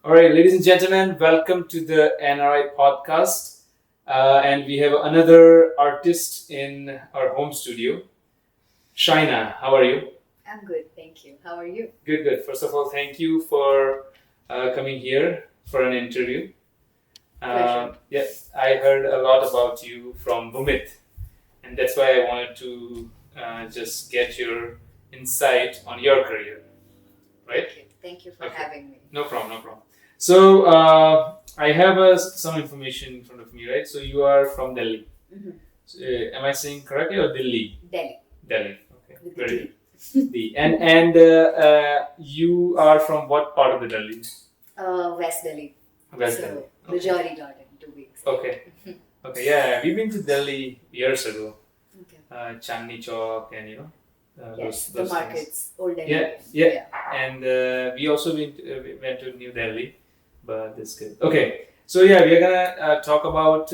All right, ladies and gentlemen, welcome to the NRI podcast. And we have another artist in our home studio, Shayna. How are you? I'm good, thank you. How are you? Good, good. First of all, thank you for coming here for an interview. Pleasure. Yes, I heard a lot about you from Bumit, and that's why I wanted to just get your insight on your career, right? Thank you for Okay. having me. No problem, no problem. So I have some information in front of me, right? So you are from Delhi. Mm-hmm. So, am I saying correctly or Delhi? Delhi. Delhi. Okay. With Very the good. And you are from what part of the Delhi? West Delhi. West so, Delhi. Rajori Garden, 2 weeks. Okay. Okay. Yeah, we've been to Delhi years ago. Okay. Chandni Chowk and Yes, those the markets, things. old Delhi. Yeah. And we also went to New Delhi, but that's good. Okay, so yeah, we're gonna talk about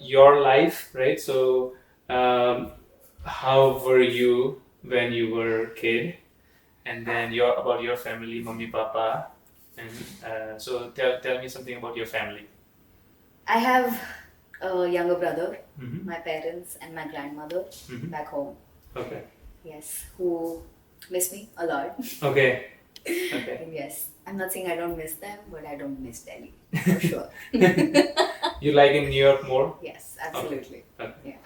your life, right? So, how were you when you were a kid, and then about your family, mommy, papa, and so tell me something about your family. I have a younger brother, Mm-hmm. my parents, and my grandmother Mm-hmm. back home. Okay. Yes, who miss me a lot. Okay. Okay. And yes, I'm not saying I don't miss them, but I don't miss Delhi for sure. You like in New York more? Yes, absolutely. Okay. Yeah.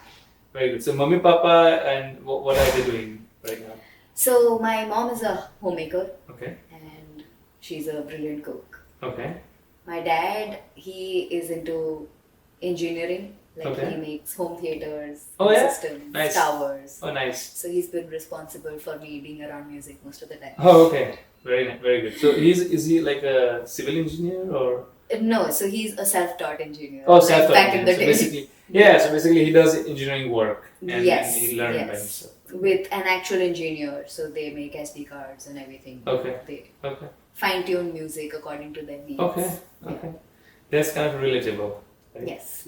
Very good. So, mommy, papa, and what are they doing right now? So my mom is a homemaker Okay. and she's a brilliant cook. Okay. My dad, he is into engineering. Like Okay. he makes home theaters, Oh, yeah? systems, Nice. towers. Oh, nice. So he's been responsible for me being around music most of the time. Oh, okay. Very good. So, is he like a civil engineer or? No, so he's a self-taught engineer. Oh, like self-taught back in the engineer. So day. basically, yeah. So basically, he does engineering work, and Yes, he learned by yes. himself. With an actual engineer, so they make SD cards and everything. Okay. They Okay. fine-tune music according to their needs. Okay. Okay. That's kind of relatable. Right? Yes.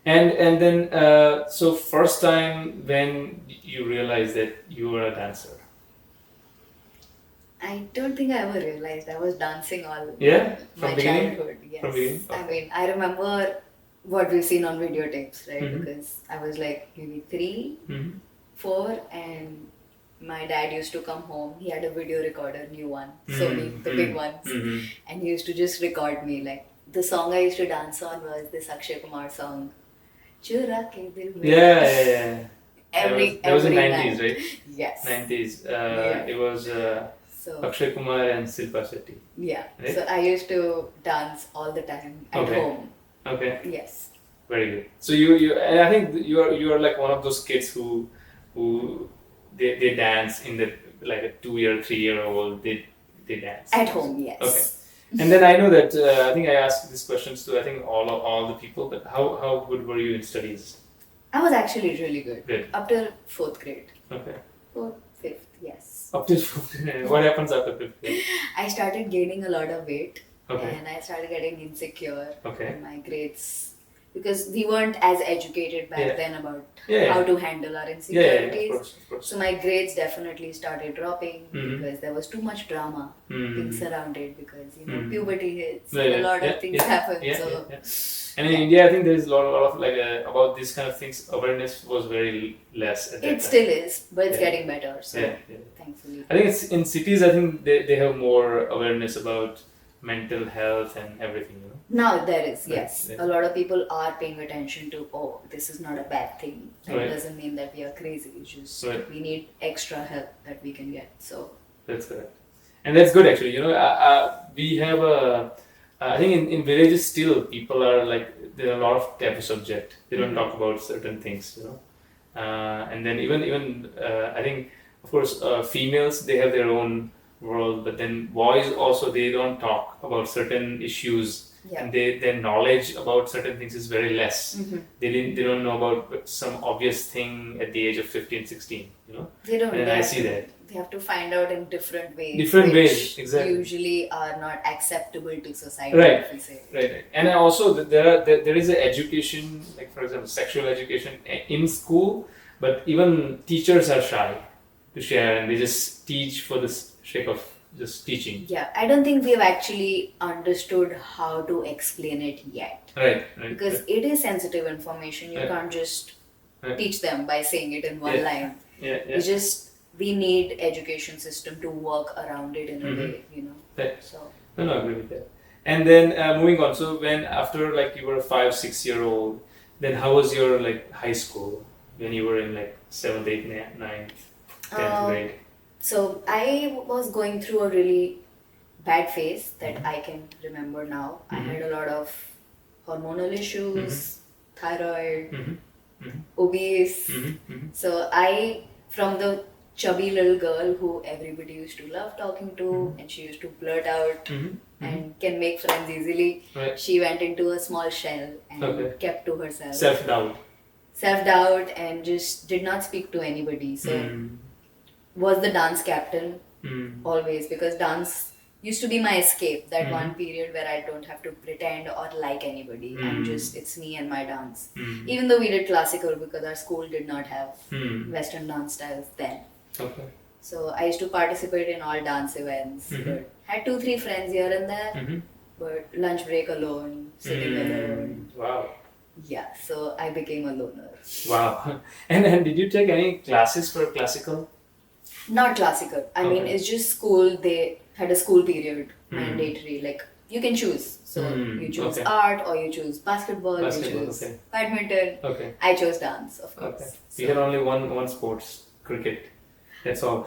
And then so first time when you realized that you were a dancer. I don't think I ever realized I was dancing all Yeah? From my beginning? childhood. Yes. From beginning? I Okay. mean, I remember what we've seen on videotapes, right? Mhm. Because I was like maybe 3, Mm-hmm. 4, and my dad used to come home. He had a video recorder, new one, Mhm. Sony, the big ones, Mm-hmm. and he used to just record me. Like the song I used to dance on was this Akshay Kumar song, Chura ke dil mein. Yeah. Every that was in every 90s, night. right? Yes. 90s. Yeah. It was So Akshay Kumar and Shilpa Shetty. yeah. Right? So I used to dance all the time at Okay. home. Okay. Yes. Very good. So you and I think you're like one of those kids who they dance in the like a 2-year, 3-year-old they dance At home, yes. Okay. And then I know that I think I asked these questions to I think all the people. But how good were you in studies? I was actually really good. Good. Up till 4th grade. Okay. 4th, 5th, yes. Up to what happens after 5th grade? I started gaining a lot of weight. Okay. And I started getting insecure Okay. in my grades. Because we weren't as educated back Yeah. then about Yeah. how to handle our Yeah, insecurities. of course. So my grades definitely started dropping Mhm. because there was too much drama being Mm. surrounded because Mhm. puberty hits Yeah, and yeah, a lot yeah, of things yeah, happen. yeah, so yeah. And in India, I think there is a lot of like about these kind of things. Awareness was very less at that it time. still is, but it's Yeah. getting better. So Yeah. thankfully. I think it's in cities. I think they have more awareness about mental health and everything. Now there is, Right, yes. yeah. A lot of people are paying attention to, oh, this is not a bad thing. That Right. doesn't mean that we are crazy. It's just Right. we need extra help that we can get. So That's correct, and that's good actually. We have I think in villages still people are like there are a lot of taboo subject. They don't Mhm. talk about certain things. And then even I think of course females they have their own world, but then boys also they don't talk about certain issues, yeah. and their knowledge about certain things is very less. Mhm. They don't know about some obvious thing at the age of 15, 16. They don't. And they I have see to, that. They have to find out in different ways. Different which ways, exactly. Usually are not acceptable to society. Right. If we say. Right. And also there is a education, like for example, sexual education in school, but even teachers are shy to share, and they just teach for the sake of just teaching. Yeah, I don't think we've actually understood how to explain it yet. Right. Because it is sensitive information. You can't just teach them by saying it in one line. Yeah. We need education system to work around it in a way, Right. So No, I agree with that. And then moving on. So when after like you were a 5-6 year old, then how was your like high school when you were in like 7th, 8th, 9th, 10th grade? So I was going through a really bad phase that I can remember now. I had a lot of hormonal issues, thyroid, obese. So from the chubby little girl who everybody used to love talking to, and she used to blurt out and can make friends easily, she went into a small shell and kept to herself. Self-doubt and just did not speak to anybody. So was the dance captain always, because dance used to be my escape, that one period where I don't have to pretend or like anybody. It's me and my dance. Even though we did classical, because our school did not have Western dance styles then. So I used to participate in all dance events, but had 2-3 friends here and there, but lunch break alone, sitting alone. Wow. Yeah, so I became a loner. Wow. And did you take any classes for classical? Not classical. I mean, it's just school. They had a school period, mandatory. Like, you can choose. So you choose art, or you choose basketball, you choose badminton. I chose dance, of course. So you had only one sports, cricket. That's all.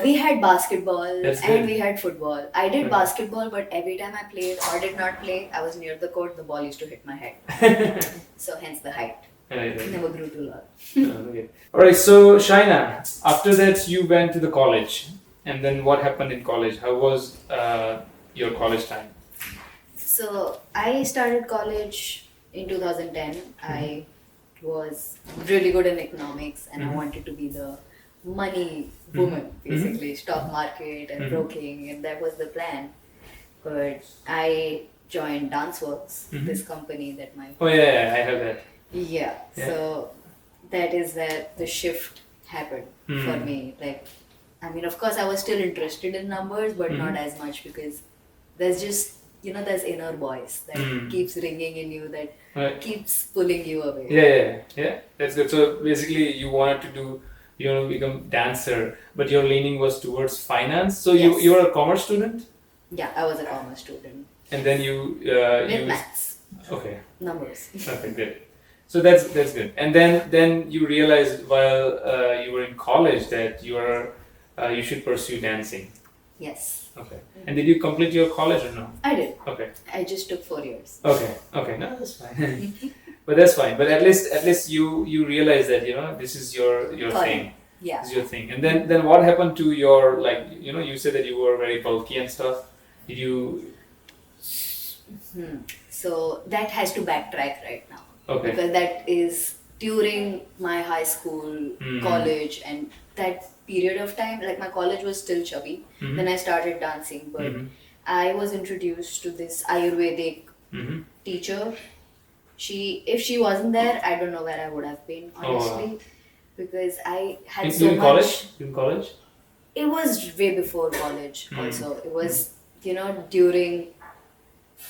We had basketball and we had football. I did basketball, but every time I played or did not play, I was near the court, the ball used to hit my head. So hence the height. Never grew too large. Alright, so Shayna, after that you went to the college. And then what happened in college? How was your college time? So I started college in 2010. I was really good in economics and I wanted to be the money woman, basically, stock market and broking, and that was the plan. But I joined DanceWorks, this company that my... Oh yeah, I have that. Yeah, so that is where the shift happened for me. Like, I mean, of course, I was still interested in numbers, but not as much, because there's just, there's inner voice that keeps ringing in you, that keeps pulling you away. Yeah, that's good. So basically, you wanted to do, become dancer, but your leaning was towards finance. So you were a commerce student? Yeah, I was a commerce student. And then you with maths. Okay. Numbers. Okay, good. So that's good. And then you realized while you were in college that you should pursue dancing. Yes. Okay. And did you complete your college or no? I did. Okay. I just took 4 years. Okay. No, that's fine. But that's fine. But at least you realize that this is your thing. Yeah. This is your thing. And then what happened to your, like, you said that you were very bulky and stuff. Did you? So that has to backtrack right now. Okay. Because that is during my high school, college, and that period of time. Like, my college was still chubby. Then I started dancing, but I was introduced to this Ayurvedic teacher. If she wasn't there, I don't know where I would have been, honestly, because I had so much. In college? It was way before college. Also, it was during.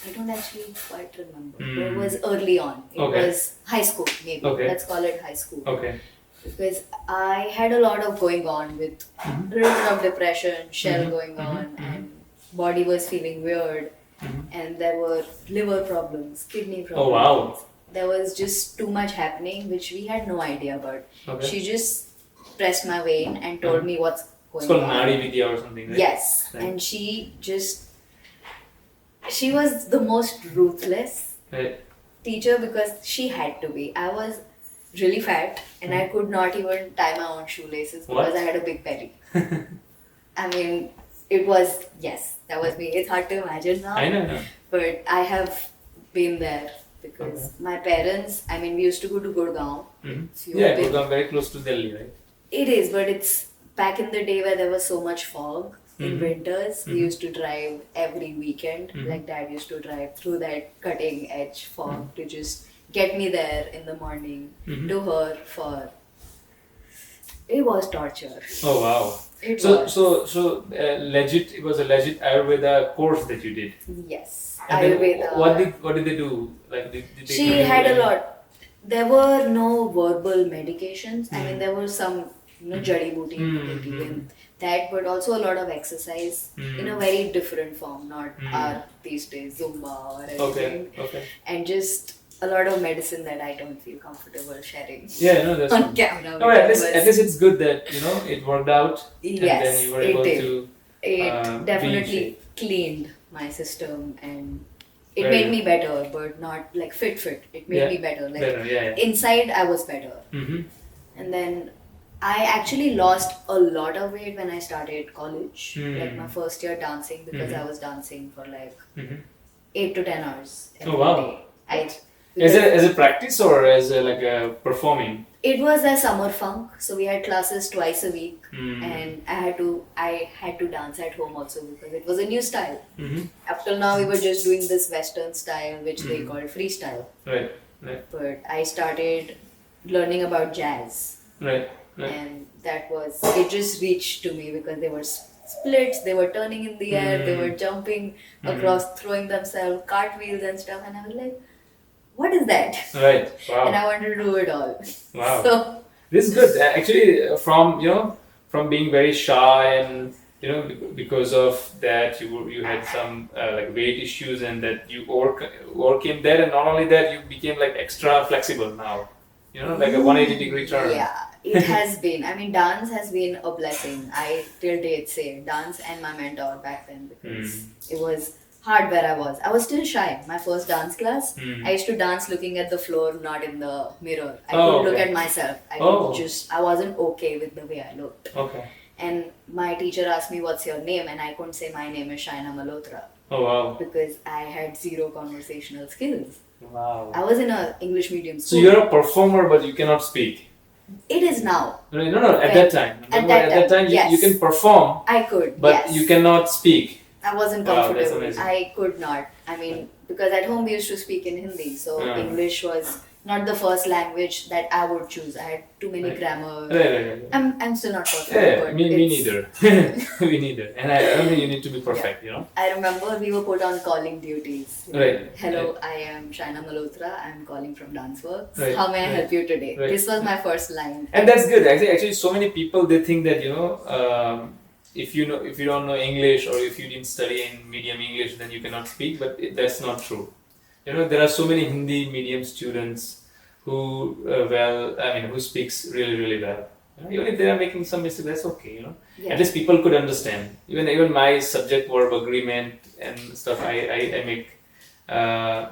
I don't actually quite remember, but it was early on. It was high school, maybe. Let's call it high school. Okay. Because I had a lot of going on with a little bit of depression, shell going on, and body was feeling weird, and there were liver problems, kidney problems. Oh wow! There was just too much happening, which we had no idea about. Okay. She just pressed my vein and told me what's going on. It's called NRI Vidya or something, right? Yes, right. And she was the most ruthless teacher, because she had to be. I was really fat and I could not even tie my own shoelaces because I had a big belly. I mean, that was me. It's hard to imagine now. I know. But I have been there because my parents, we used to go to Gurgaon. Gurgaon, very close to Delhi, right? It is, but it's back in the day where there was so much fog. In winters, we used to drive every weekend. Like, Dad used to drive through that cutting edge fog to just get me there in the morning to her for It was torture. Oh wow. It So was. legit. It was a legit Ayurveda course that you did. Yes. And then Ayurveda. what did they do? Like did they She give you had a any- lot. There were no verbal medications. I mean, Mm. there were some, jari booty Mm, and that, but also a lot of exercise in a very different form, not our these days Zumba or anything, Okay. and just a lot of medicine that I don't feel comfortable sharing Yeah, no, that's on fine. camera. No, at least it's good that it worked out, and then Yes, you were it able did. to It be in definitely shape. cleaned my system and it Very made good. me better, but not like fit. It made Yeah, me better. Like better, yeah. inside, I was better. Mm-hmm. And then I actually lost a lot of weight when I started college, like my first year dancing, because I was dancing for like 8 to 10 hours every Oh, wow. day. As a practice or as a performing? It was a summer funk, so we had classes twice a week, Mm. and I had to dance at home also because it was a new style. Mm-hmm. Up till now, we were just doing this Western style, which they call freestyle. Right. But I started learning about jazz, Right. and that was it. Just reached to me because they were splits, they were turning in the air, they were jumping across, throwing themselves, cartwheels and stuff, and I was like, "What is that?" Right. Wow. And I wanted to do it all. Wow. So This is good. Actually, from being very shy and because of that you had some like weight issues and that you overcame that, and not only that you became like extra flexible now. Like a 180-degree turn. yeah, it has been. I mean, dance has been a blessing. I till date say dance and my mentor back then because it was hard where I was. I was still shy. My first dance class, I used to dance looking at the floor, not in the mirror. I Oh, could look okay. at myself. Oh. I wasn't okay with the way I looked. Okay. And my teacher asked me, "What's your name?" And I couldn't say my name is Shayna Malhotra Oh wow. because I had zero conversational skills. Wow. I was in a English medium So school. you're a performer, but you cannot speak. It is now. No. At that time. At Remember, that time, you yes. can perform, I could, but yes. you cannot speak. I wasn't Wow, that's comfortable. amazing. I could not. I mean, because at home we used to speak in Hindi, so Yeah. English was not the first language that I would choose. I had too many Right. grammar. Right. I'm still not perfect. Yeah, but me it's- neither. Me neither. And I don't think you need to be perfect, I remember we were put on calling duties. Right. Hello, I am Shayna Malhotra. I'm calling from DanceWorks. Right. How may I help you today? Right. This was my first line. And that's good. Actually, so many people they think that if you don't know English or if you didn't study in medium English, then you cannot speak. But that's not true. There are so many Hindi medium students who who speaks really well. Even if they are making some mistakes, that's okay. Yeah. At least people could understand. Even my subject verb agreement and stuff, I make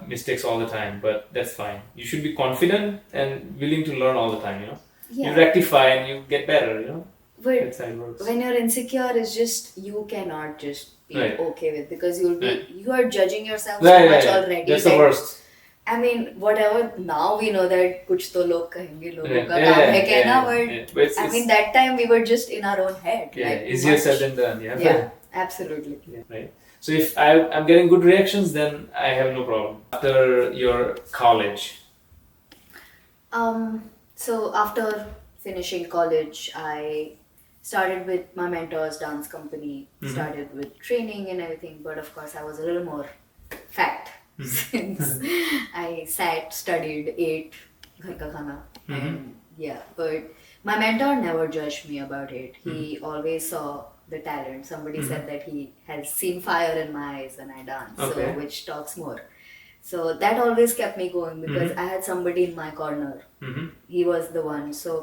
mistakes all the time, but that's fine. You should be confident and willing to learn all the time. Yeah. You rectify and you get better. But That's how it works. when you're insecure, it's just you cannot just be Right. okay with because you Right. are judging yourself Right, so much right. already. That's the that- worst. I mean, whatever. Now we know that कुछ तो लोग कहेंगे लोगों Yeah, का yeah, काम है yeah, कहना, yeah. But it's- I mean that time we were just in our own head. Yeah, like, easier much- said than done. Yeah. Yeah, absolutely. Yeah, right. So if I'm getting good reactions, then I have no problem. After your college. So after finishing college, I started with my mentor's dance company. Started with training and everything, but of course I was a little more fat since I sat, studied, ate घर का खाना, and yeah. But my mentor never judged me about it. He always saw the talent. Somebody said that he has seen fire in my eyes when I dance, so Okay. which talks more. So that always kept me going because I had somebody in my corner. He was the one. So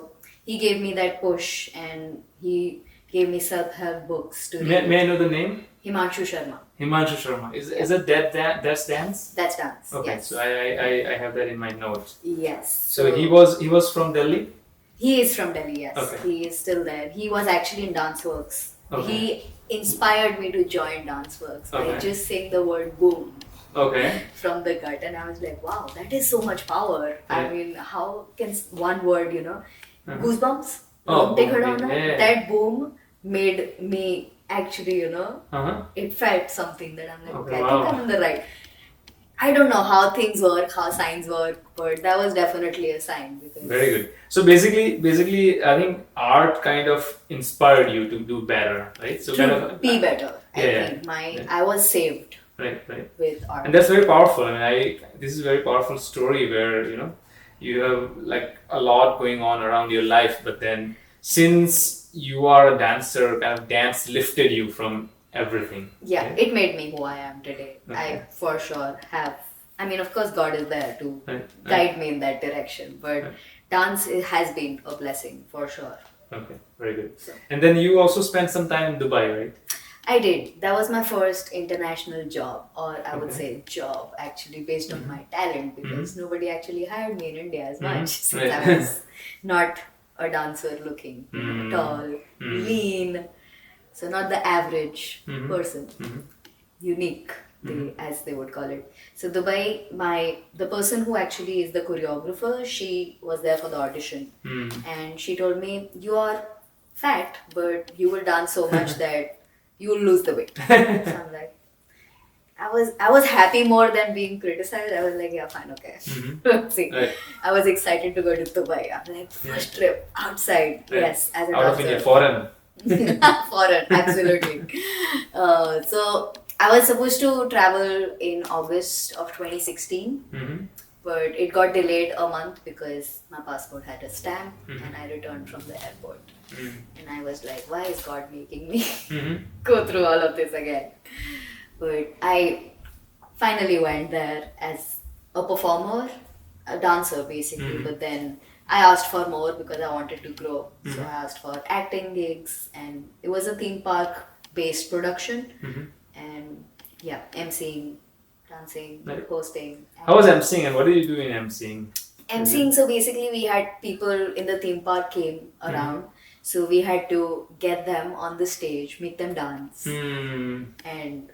he gave me that push and he gave me self-help books to read. May I know the name? Himanshu Sharma. Himanshu Sharma. Is it that's dance? That's dance. Okay, Yes. so I have that in my notes. Yes. So he was from Delhi. He is from Delhi. Yes. Okay. He is still there. He was actually in DanceWorks. Okay. He inspired me to join DanceWorks by Okay. just saying the word boom Okay. from the gut, and I was like, wow, that is so much power. I Yeah. mean, how can one word, goosebumps? Oh, Take her boom, down. yeah. That boom made me actually, Uh-huh. it felt something that I'm like, Okay, okay, I wow. think I'm in the right. I don't know how things work, how signs work, but that was definitely a sign because Very good. So basically, I think art kind of inspired you to do better, right? So to kind of be better. Yeah, I think I was saved right. with art. And that's very powerful. I mean, this is a very powerful story where you have like a lot going on around your life, but then since you are a dancer, kind of dance lifted you from everything. Yeah, right? it made me who I am today. Okay. I for sure have. I mean, of course, God is there to Right. guide me in that direction, but Right. dance has been a blessing for sure. Okay, very good. So, And then you also spent some time in Dubai, right? I did. That was my first international job, or I would Okay. say job, actually, based on my talent, because nobody actually hired me in India as much since Right. I was not a dancer looking tall, lean, so not the average person, unique, as they would call it. So Dubai, the person who actually is the choreographer, she was there for the audition, and she told me, "You are fat, but you will dance so much that you will lose the weight." So I'm like, I was happy more than being criticized. I was like, yeah, fine, okay. Let's see. Right. I was excited to go to Dubai. I'm like, first trip outside. Right. Yes, as a Out of dancer. India, foreign. Foreign, absolutely. So I was supposed to travel in August of 2016, but it got delayed a month because my passport had a stamp and I returned from the airport. And I was like, why is God making me go through all of this again? But I finally went there as a performer, a dancer basically, but then I asked for more because I wanted to grow. So I asked for acting gigs, and it was a theme park based production. And yeah, emceeing, dancing, Right. hosting. How was emceeing and what did you do in emceeing? Emceeing, so basically we had people in the theme park came around. So we had to get them on the stage, make them dance, and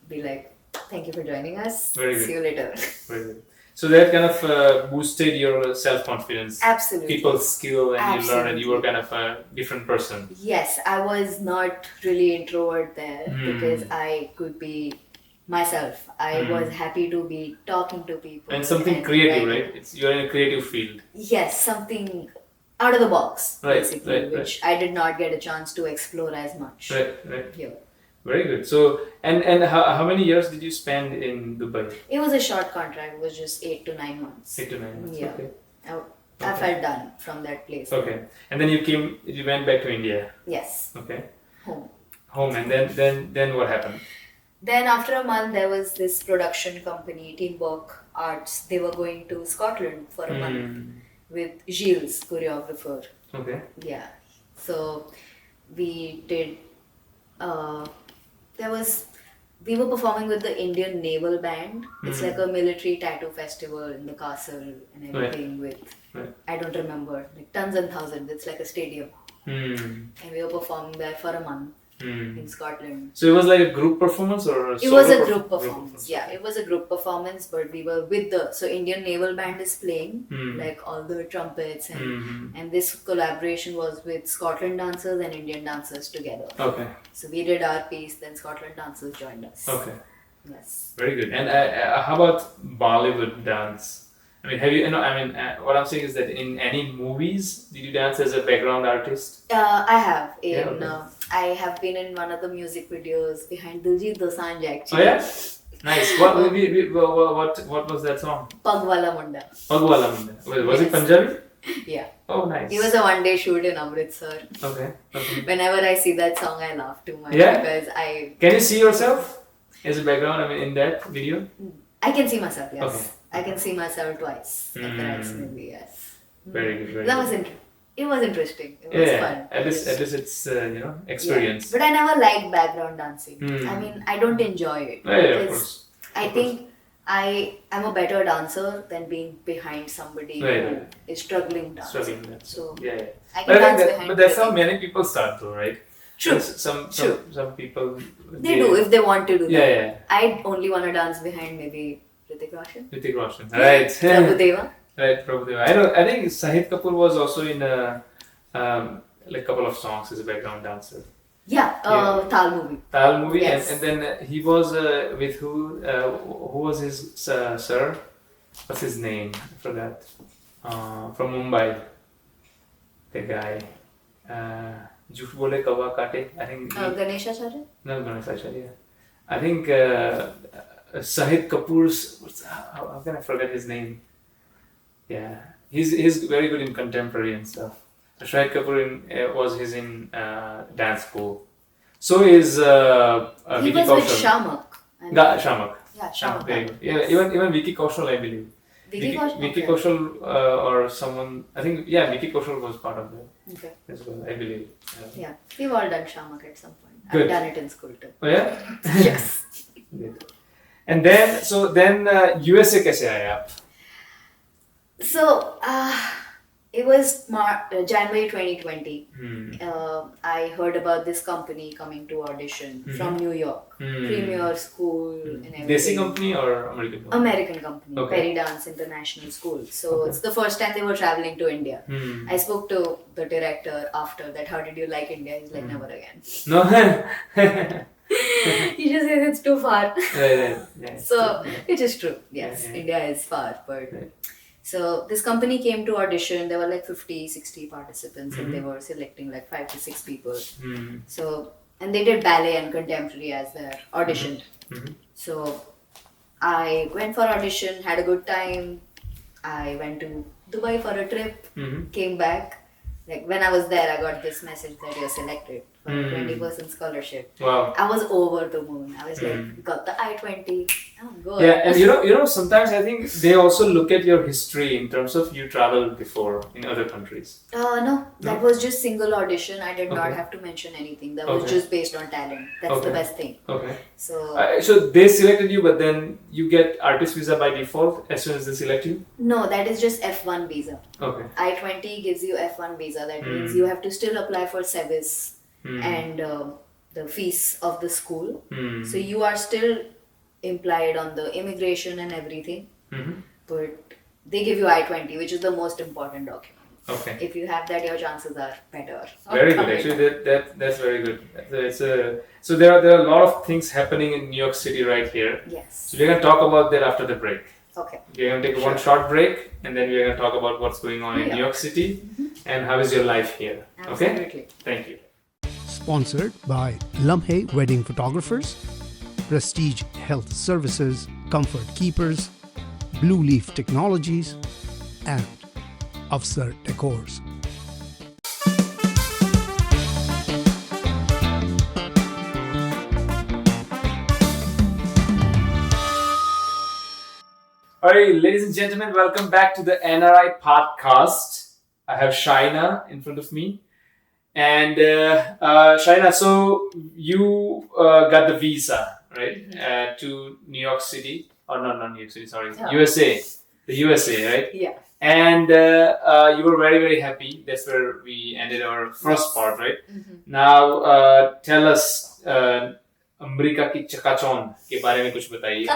be like, thank you for joining us. Very good. See you later. Very good. So that kind of boosted your self-confidence. Absolutely. People's skill, and you learned that you were Absolutely. kind of a different person. Yes, I was not really introvert there because I could be myself. I was happy to be talking to people. And something creative, writing. right? You're in a creative field. Yes, something out of the box, Right, basically, right, which I did not get a chance to explore as much Right. here. Very good. So, and how many years did you spend in Dubai? It was a short contract. It was just 8 to 9 months. 8 to 9 months. Yeah. Okay. I felt done from that place. Okay. And then you went back to India. Yes. Okay. Home. And then what happened? Then after a month, there was this production company, Teamwork Arts. They were going to Scotland for a month with Gilles, choreographer. Okay. Yeah. So we did. We were performing with the Indian Naval Band. It's like a military tattoo festival in the castle and everything with, I don't remember, like tons and thousands. It's like a stadium. And we were performing there for a month in Scotland. So it was like a group performance or It was a group performance. Yeah, it was a group performance, but we were with so Indian Naval Band is playing like all the trumpets and this collaboration was with Scotland dancers and Indian dancers together. Okay. So we did our piece, then Scotland dancers joined us. Okay. Yes. Very good. And how about Bollywood dance? I mean, have you? What I'm saying is that in any movies, did you dance as a background artist? I have. Okay. I have been in one of the music videos behind Diljit Dosanjh Oh actually. yeah, nice. What was that song? Pagwala Munda. Pagwala Munda. Was it Punjabi? Yeah. Oh, nice. It was a one-day shoot in Amritsar. Okay. Whenever I see that song, I laugh too much because Can you see yourself as a background? I mean, in that video. I can see myself. Yes. Okay. I can see myself twice. Thrice maybe. Yes. Very good. Very That good. it was interesting. It was fun. At least it's experience. Yeah. But I never liked background dancing. I mean, I don't enjoy it. Yeah, of because course. I think I'm a better dancer than being behind somebody who is struggling dancing. Struggling dance. So Yeah. I can dance behind. But that's how everything. many people start, though, right? True. Some people. They do if they want to do that. Yeah. I only want to dance behind maybe Hrithik Roshan. Hrithik Roshan. Right. Prabhudeva. Right, Prabhudeva. I think Sahid Kapoor was also in a couple of songs as a background dancer. Yeah, Tal movie. Tal movie, Yes. and then he was with who? Who was his sir? What's his name? I forgot. from Mumbai, the guy. Jhut bole kawa kate. I think. Ganeshacharya? No, Ganeshacharya. I think Sahid Kapoor's. How can I forget his name? Yeah, he's very good in contemporary and stuff. Shahid Kapoor was in dance school. So is He Vicky was with Kaushal. Shamak. Shamak. Yeah, Shamak. Very good. Yeah, even Vicky Kaushal, I believe. Vicky Kaushal? Vicky Okay. Kaushal or someone. I think Vicky Kaushal was part of that Okay. as well. I believe. Yeah, we've all done Shamak at some point. Good. I've done it in school too. Oh yeah. Yes. Good. And then USA कैसे आए आप? So, it was January 2020. I heard about this company coming to audition from New York. Premier school and everything. Desi company or American company? American company, Okay. Perry Dance International School. So it's the first time they were traveling to India. I spoke to the director after that. How did you like India? He's like, never again. No. He just says it's too far. Yeah, So, which is true. Yes, Yeah. India is far. But Right. so this company came to audition. There were like 50, 60 participants and they were selecting like 5 to 6 people. So, and they did ballet and contemporary as their audition. So I went for audition, had a good time. I went to Dubai for a trip, came back. Like when I was there, I got this message that you're selected for a 20% scholarship. Wow. I was over the moon. I was like, got the I-20. Oh, good. Yeah, and you know, sometimes I think they also look at your history in terms of you traveled before in other countries. No, that was just single audition. I did not Okay. have to mention anything. That was Okay. just based on talent. That's the Okay. best thing. Okay. So, So they selected you, but then you get artist visa by default as soon as they select you? no, that is just F1 visa. Okay. I-20 gives you F1 visa. That means you have to still apply for SEVIS and the fees of the school. So you are still implied on the immigration and everything. But they give you I-20, which is the most important document. Okay. If you have that, your chances are better. Very good. Actually, that's very good. So there are a lot of things happening in New York City right here. Yes. So we're gonna talk about that after the break. Okay. We're gonna take one short break, and then we're gonna talk about what's going on in New York City and how is your life here. Okay. Absolutely. Thank you. Sponsored by Lumhe Wedding Photographers, Prestige Health Services, Comfort Keepers, Blue Leaf Technologies, and Afsar Decors. All right, ladies and gentlemen, welcome back to the NRI podcast. I have Shayna in front of me. And Shayna, so you got the visa, right, to New York City. Oh, no, not New York City, sorry. Oh. USA. The USA, right? Yeah. And you were very, very happy. That's where we ended our first part, right? Now, tell us, America की चकाचौंध के बारे में कुछ बताइए.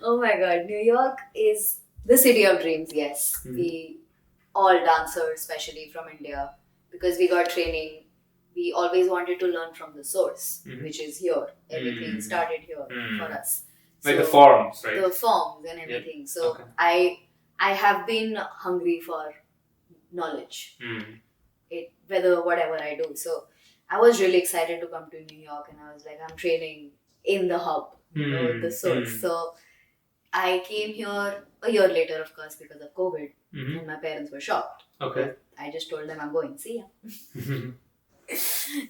Oh my god, New York is the city of dreams, yes. We all dancers, especially from India, because we got training, we always wanted to learn from the source, which is here. Everything started here for us. Like the forms, right? The forms and everything. So Okay. I have been hungry for knowledge, whatever I do. So I was really excited to come to New York, and I was like, I'm training in the hub, the source. So I came here a year later, of course, because of COVID, and my parents were shocked. Okay. I just told them I'm going. See ya.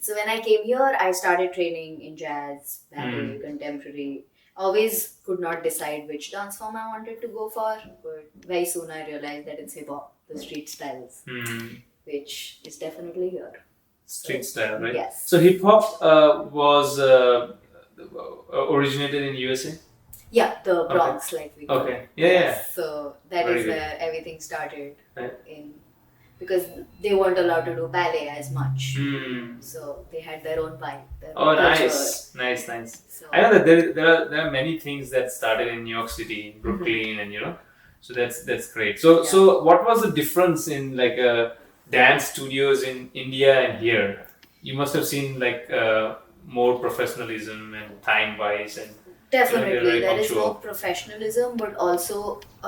So when I came here, I started training in jazz, ballet, contemporary. Always could not decide which dance form I wanted to go for, but very soon I realized that it's hip hop, the street styles, which is definitely here. Street style, right? Yes. So hip hop was originated in USA. Yeah, the Bronx, like we call Okay. it. Yeah, Yes. So that Very is good. where everything started Right. because they weren't allowed to do ballet as much. Hmm. So they had their own vibe. Their Oh, own culture. nice. So, I know that there are many things that started in New York City, in Brooklyn, and so that's great. So what was the difference in like dance studios in India and here? You must have seen like more professionalism and time wise and Definitely, very there is no punctual. professionalism, but also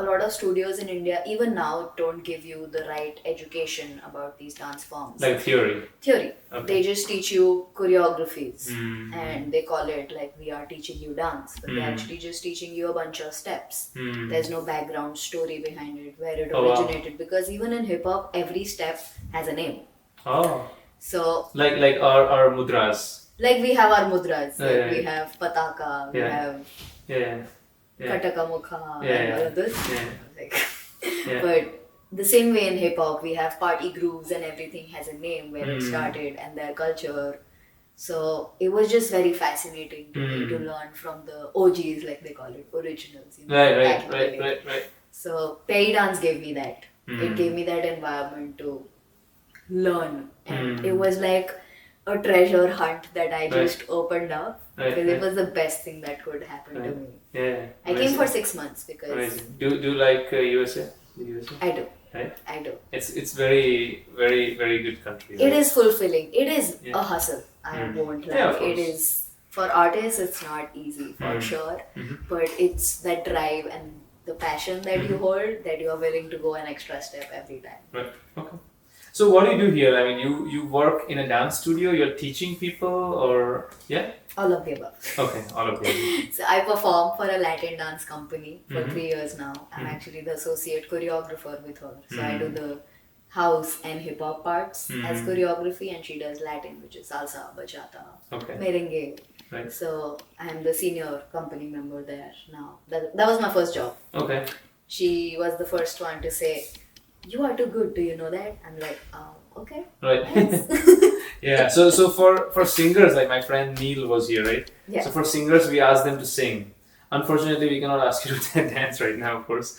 a lot of studios in India, even now, don't give you the right education about these dance forms. Like theory. Theory. Okay. They just teach you choreographies Mm. and they call it like we are teaching you dance, but they're actually just teaching you a bunch of steps. Mm. There's no background story behind it, where it Oh, wow. originated, because even in hip hop, every step has a name. Oh. So, Like our mudras. like we have our mudras, Oh, like yeah. we have pataka, we Yeah. have Yeah. Yeah. kataka mukha, Yeah, and yeah. all of this. Yeah. Like, Yeah. but the same way in hip hop, we have party grooves and everything has a name where it started and their culture. So it was just very fascinating to me to learn from the OGs, like they call it, originals. You know, back in the day. Right. So Perry dance gave me that. It gave me that environment to learn, and it was like a treasure hunt that I just opened up because it was the best thing that could happen to me. Yeah. I came for 6 months because Amazing. Do you like USA? The USA? I do. Right? I do. It's very very good country. It is fulfilling. It is Yeah. a hustle. I won't lie. Yeah, of It course. is for artists. It's not easy for sure, but it's that drive and the passion that you hold that you are willing to go an extra step every time. Right. Okay. So what do you do here? I mean, you work in a dance studio. You're teaching people, or yeah? All of the above. Okay, all of them. So I perform for a Latin dance company for 3 years now. I'm actually the associate choreographer with her. So I do the house and hip hop parts as choreography, and she does Latin, which is salsa, bachata, Okay. merengue. Right. So I'm the senior company member there now. That was my first job. Okay. She was the first one to say, "You are too good. Do you know that?" I'm like, okay. Right. Thanks." Yeah. So for singers, like my friend Neil was here, right? Yeah. So for singers, we asked them to sing. Unfortunately, we cannot ask you to dance right now, of course,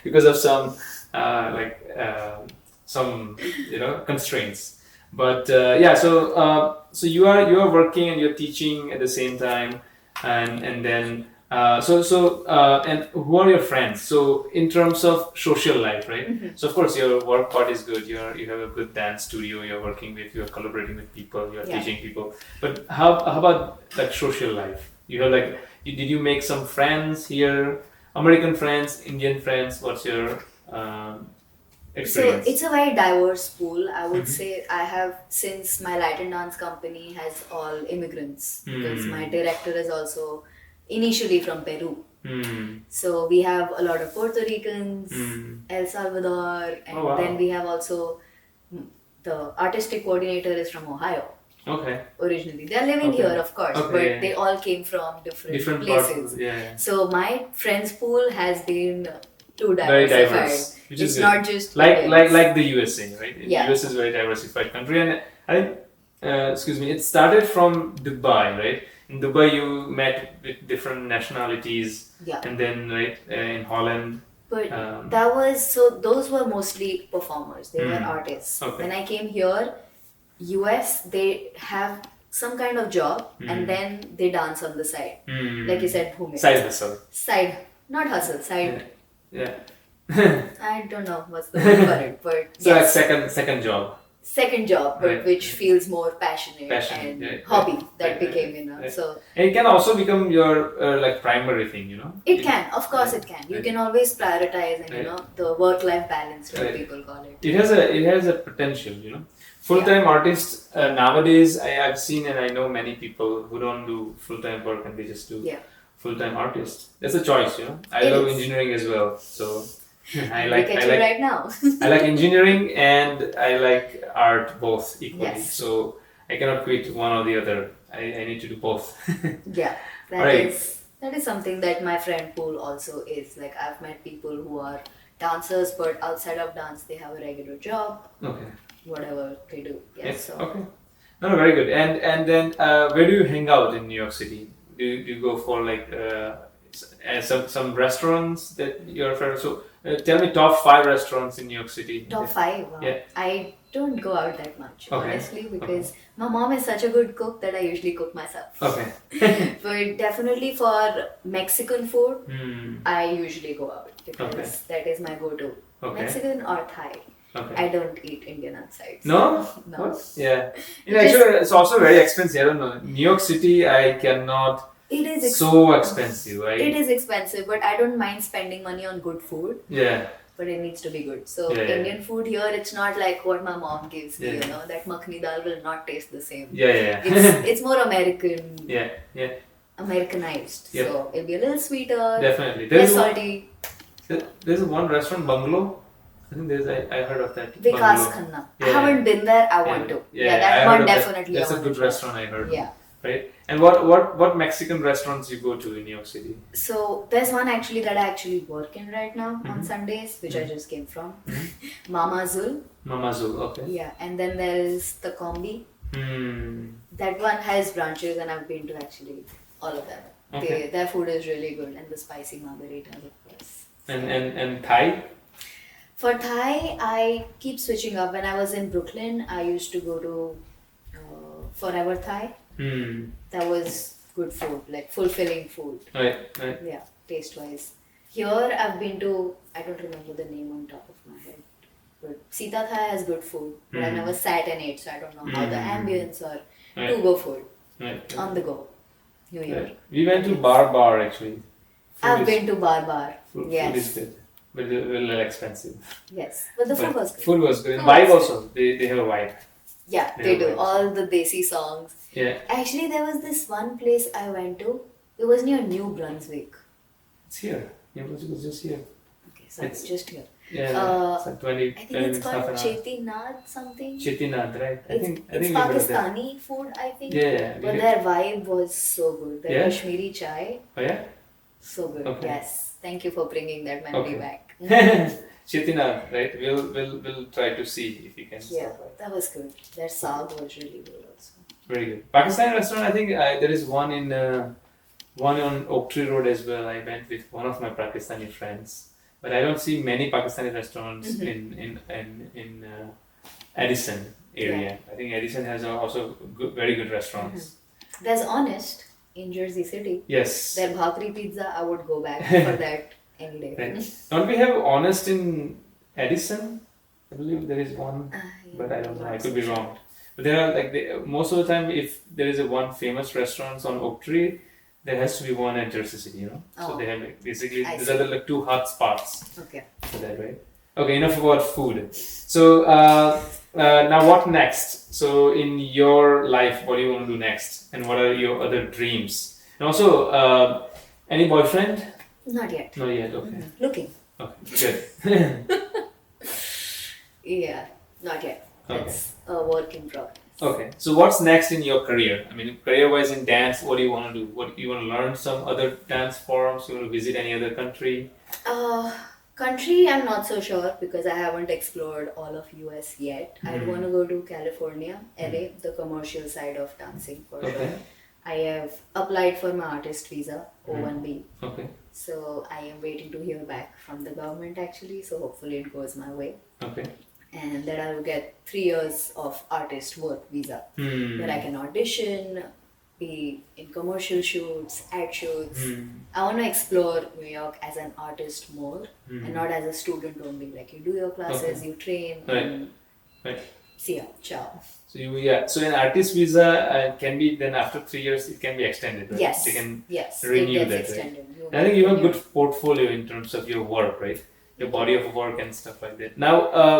because of some some constraints. But yeah, so you are working and you're teaching at the same time, and then and who are your friends? So in terms of social life, right? So of course your work part is good. You have a good dance studio. You're working with, you're collaborating with people. You're teaching people. But how about like social life? You have like, did you make some friends here? American friends, Indian friends? What's your experience? So it's a very diverse pool. I would say I have, since my Latin dance company has all immigrants, because my director is also initially from Peru. So we have a lot of Puerto Ricans, El Salvador, and then we have also the artistic coordinator is from Ohio. Okay. Originally, they're living here, of course, but they all came from different places. Parts, So my friends pool has been too very diversified. diverse, which It's is good. not just like Indians. the USA, right? Yeah. US is a very diversified country, and I think it started from Dubai, right? In Dubai, you met with different nationalities, and then in Holland. But that was, so those were mostly performers. They were artists. Okay. When I came here, US, they have some kind of job and then they dance on the side. Like you said, Side hustle. Side, not hustle, side. Yeah. I don't know what's the word for it, but So yes. like second job. Second job, but Right. which feels more passionate and hobby that became, so And it can also become your like primary thing, it can, of course it can. You can always prioritize and the work-life balance, what people call it. It has a potential, Full-time artists nowadays, I've seen and I know many people who don't do full-time work and they just do full-time artists. That's a choice, I love engineering as well, so I like right now. I like engineering and I like art both equally. Yes. So I cannot quit one or the other. I need to do both. Yeah, that is something that my friend pool also is. Like I've met people who are dancers, but outside of dance, they have a regular job. Okay. Whatever they do. Yes. So. Okay. No, very good. And then where do you hang out in New York City? Do you go for like some restaurants that you're favorite? So tell me top 5 restaurants in New York City. Top 5. Wow. Yeah. I don't go out that much, honestly, because my mom is such a good cook that I usually cook myself. Okay. But definitely for Mexican food, I usually go out because that is my go-to. Okay. Mexican or Thai. Okay. I don't eat Indian outside. No? No. What? Yeah. Actually, it's also very expensive. I don't know. New York City, I cannot It is so expensive, right? It is expensive, but I don't mind spending money on good food. Yeah. But it needs to be good. So Yeah, yeah. Indian food here, it's not like what my mom gives me. Yeah. You know, that makhani dal will not taste the same. Yeah. It's more American. Yeah. Americanized. Yep. So it'll be a little sweeter. Definitely. Less salty. There's one restaurant, Bungalow. I think I heard of that. Vikas Bungalow. Khanna. Yeah. I haven't been there. I want to. Yeah, that I one heard of that. definitely. That's I a want good to try. restaurant, I heard. Yeah. Right. And what Mexican restaurants you go to in New York City? So there's one actually that I actually work in right now on Sundays, which I just came from. Mama Zul. Mama Zul. Okay. Yeah, and then there is the Combi. Hmm. That one has branches, and I've been to actually all of them. Okay. Their food is really good, and the spicy margaritas, of course. And Thai? For Thai, I keep switching up. When I was in Brooklyn, I used to go to Forever Thai. That was good food, like fulfilling food. Right. Yeah, taste wise. Here I've been to, I don't remember the name on top of my head, but Sita Thai has good food, but I never sat and ate, so I don't know how the ambience or to go food on the go. New York. Right. We went to Bar actually. I've been to Bar. Food Yes. is good, but a little expensive. Yes, but the food was good. Food was good. And Food vibe was also. They have a vibe. Yeah, They they have do. vibes. All the desi songs. Yeah. Actually, there was this one place I went to. It was near New Brunswick. It's here. It was just here. Okay, so it's It's- just here. Yeah. It's like 20, I think 20 it's minutes, half called an hour. Chetinath something. Chetinath, right? I It's think it's we heard of that. Pakistani food, I think. Yeah. But their vibe was so good. Their Yeah? Kashmiri chai, Oh yeah? so good. Okay. Yes. Thank you for bringing that memory Okay. back. Chetinath, right? We'll try to see if we can Yeah, stop by. that was good. Their saag was really good also. Very good. Pakistani restaurant, I think there is one in one on Oak Tree Road as well. I went with one of my Pakistani friends, but I don't see many Pakistani restaurants in Edison area. I think Edison has also very good restaurants. There's Honest in Jersey City. Yes. Their bhakri pizza, I would go back for that any day. Right. Don't we have Honest in Edison? I believe there is one, but I don't know. I could be wrong. But there are most of the time, if there is one famous restaurant on Oak Tree, there has to be one at Jersey City, you know. So Oh. they have basically I these see. are the two hot spots Okay. for that, right? Okay, enough about food. So now what next? So in your life, what do you want to do next, and what are your other dreams? And also, any boyfriend? Not yet. Not yet. Okay. Looking. Okay. Good. Yeah, not yet. Okay. That's a work in progress. Okay, so what's next in your career? I mean, career-wise in dance, what do you want to do? What you want to learn some other dance forms? You want to visit any other country? Country, I'm not so sure because I haven't explored all of US yet. I'd want to go to California, LA, the commercial side of dancing for Okay. sure. I have applied for my artist visa, O1B. Okay. So I am waiting to hear back from the government actually. So hopefully it goes my way. Okay. And then I will get 3 years of artist work visa where I can audition, be in commercial shoots, ad shoots. I want to explore New York as an artist more and not as a student only. Like you do your classes, Okay. you train, Right. and Right. see ya, ciao. So an artist visa can be then after 3 years it can be extended, right? Yes, They can yes, renew it gets that, right? extended. I think you have a good portfolio in terms of your work, right? Your body of work and stuff like that. Now,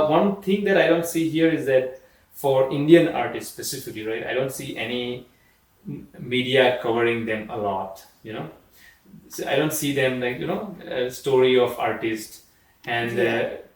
one thing that I don't see here is that for Indian artists specifically, right? I don't see any media covering them a lot, you know? So I don't see them like, a story of artists and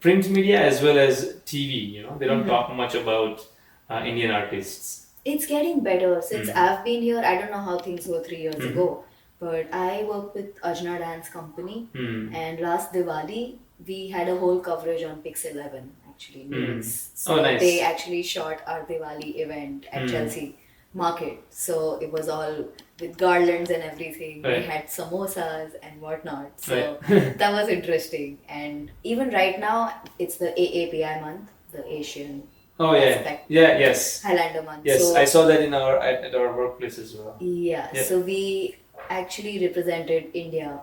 print media as well as TV, you know? They don't talk much about Indian artists. It's getting better since I've been here. I don't know how things were 3 years ago, but I work with Ajna Dance Company, and last Diwali we had a whole coverage on Pix 11 actually news. So Oh, nice. they actually shot our Diwali event at Chelsea Market. So it was all with garlands and everything. Right. We had samosas and whatnot. So Right. that was interesting. And even right now, it's the AAPI month, the Asian Oh yeah, aspect. yes. Highlander month. Yes, So, I saw that at our workplace as well. yeah, Yeah. so we actually represented India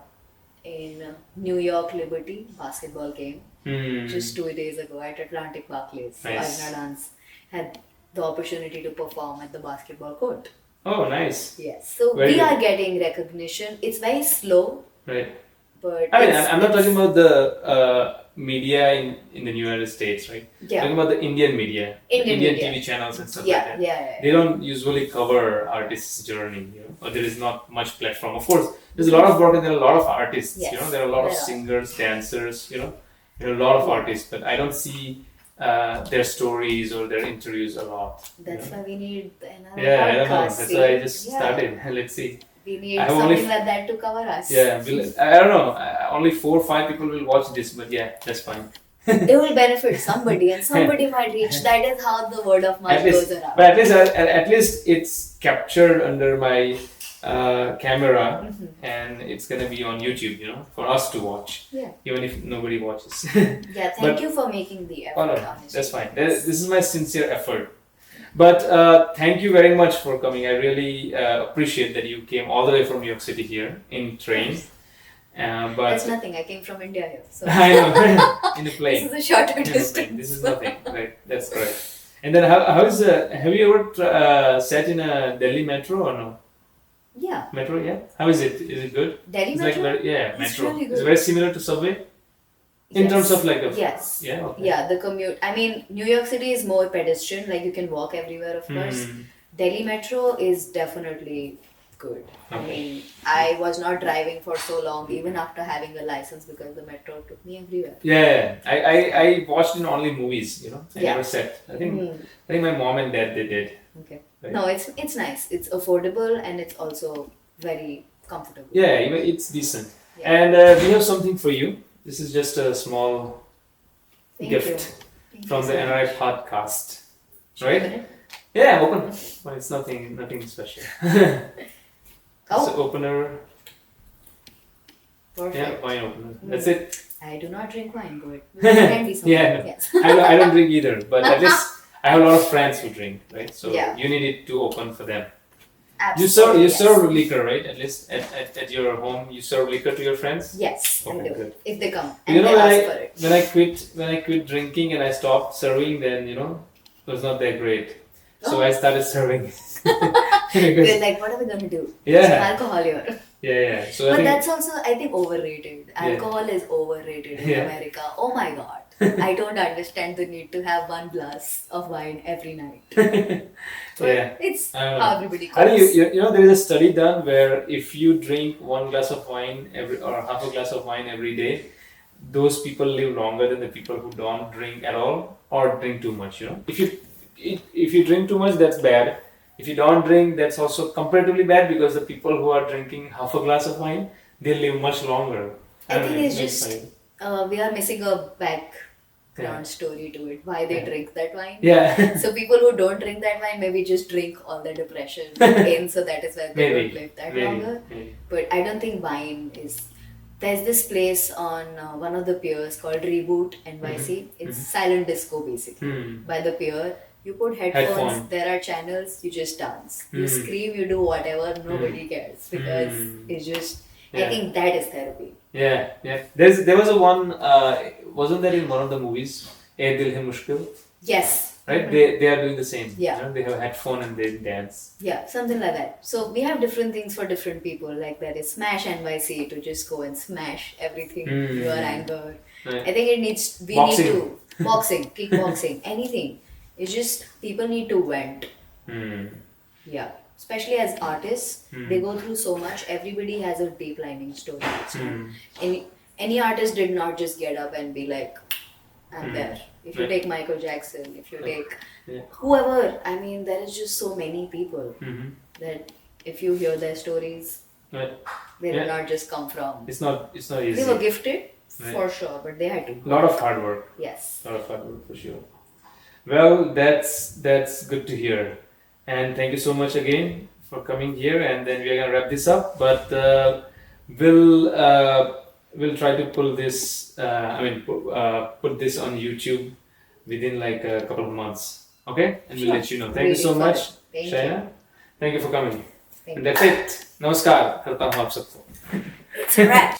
in New York Liberty basketball game just 2 days ago at Atlantic Barclays. So Nice. Ajna Dance had the opportunity to perform at the basketball court. Oh, nice. Yes. So Very we good. are getting recognition. It's very slow, Right. but I mean, it's, I'm not talking about the media in the United States, right? yeah. Talking about the Indian media, Indian Indian media. TV channels and stuff Yeah, like that. yeah. They don't usually cover artists' journey, or there is not much platform. Of course, there's a lot of work and there are a lot of artists. Yes, There are a lot of there are. singers, dancers. There are a lot of Yeah. artists, but I don't see their stories or their interviews a lot. That's why we need the NRI Yeah, I don't know. podcast. That's see? why I just Yeah. started. Let's see. We need I have something only- like that to cover us. Yeah, I don't know. Only 4 or 5 people will watch this, but yeah, that's fine. It will benefit somebody, and somebody might reach. That is how the word of mouth At least, goes around. but at least it's captured under my camera, and it's gonna be on YouTube, for us to watch, Yeah. even if nobody watches. Yeah, thank But- you for making the effort. Oh no, honestly. that's fine. This is my sincere effort. But thank you very much for coming. I really appreciate that you came all the way from New York City here in train. But That's nothing. I came from India here, so I know in the this plane. is a shorter In the distance. plane. This is nothing, right? That's correct. And then how is have you ever sat in a Delhi metro or no? Yeah, Metro, yeah. How is it? Is it good? Delhi It's metro. like yeah, It's metro. really It's good. very similar to subway in Yes. terms of like a Yes. yeah. Okay. Yeah, the commute. I mean, New York City is more pedestrian. Like you can walk everywhere, of course. Hmm. Delhi metro is definitely good. I Okay. mean, I was not driving for so long, even after having a license, because the metro took me everywhere. Yeah, I watched in only movies. I Yeah. never sat. I think Mm, my mom and dad they did. okay. Right. No, it's nice. It's affordable and it's also very comfortable. Yeah, even it's decent. Yeah. And we have something for you. This is just a small Thank gift you. Thank from you the so NRI much. podcast. Should I Right? open it? Yeah, open. But it's nothing special. It's Oh, an opener. perfect. Yeah, wine opener. That's it. I do not drink wine, but it can be something. Yeah. Yes. I don't drink either, but at least I have a lot of friends who drink, right? So Yeah. you need it to open for them. Absolutely. You yes. serve liquor, right? At least at your home, you serve liquor to your friends. Yes, I Okay, do. good. If they come You and know they when ask for it. when I quit drinking and I stopped serving, then it was not that great. So Oh. I started serving. They're Because, like, what are we gonna do? Yeah. Some alcohol here. yeah. So I But think that's also, I think, overrated. Yeah. Alcohol is overrated in Yeah. America. Oh my god. I don't understand the need to have one glass of wine every night. But Yeah. it's I don't know. how everybody I think cooks. you know there is a study done where if you drink 1 glass of wine or half a glass of wine every day, those people live longer than the people who don't drink at all or drink too much. If you drink too much, that's bad. If you don't drink, that's also comparatively bad because the people who are drinking half a glass of wine, they live much longer. I don't think know, it's makes just sense. we are missing a background Yeah. story to it. Why they Yeah. drink that wine? Yeah. So people who don't drink that wine maybe just drink all the depression in, so that is why they Maybe. don't live that longer. Maybe. But I don't think wine is. There's this place on one of the piers called Reboot NYC. It's silent disco basically. Hmm. By the pier, you put headphones. Headphone. There are channels. You just dance. You Hmm. scream. You do whatever. Nobody cares because Hmm. it's just. I Yeah. think that is therapy. Yeah. There was a one. Wasn't that in one of the movies? "Ae Dil Hai Mushkil," Yes. right? They are doing the same. Yeah. They have a headphone and they dance. Yeah, something like that. So we have different things for different people. Like there is Smash NYC to just go and smash everything, Hmm. your anger. Right. I think it needs. We Boxing. need to boxing, kickboxing, anything. It's just people need to vent. Hmm. Yeah, especially as artists, they go through so much. Everybody has a deep lining story. So any artist did not just get up and be like, "I'm there." If you Yeah. take Michael Jackson, if you take Yeah. whoever, I mean, there is just so many people Mhm. that if you hear their stories, Right. they Yeah. did not just come from. It's not They easy. were gifted Right. for sure, but they had to. A lot of hard work. Yes. A lot of hard work for sure. Well, that's good to hear, and thank you so much again for coming here. And then we're gonna wrap this up, but we'll try to pull this. Put this on YouTube within like a couple of months. Okay, and we'll Sure. let you know. Thank you so Really much, fun. Thank Shayna. Thank you for coming. Thank And that's it. Namaskar. करता हूँ आप सबको. It's a wrap.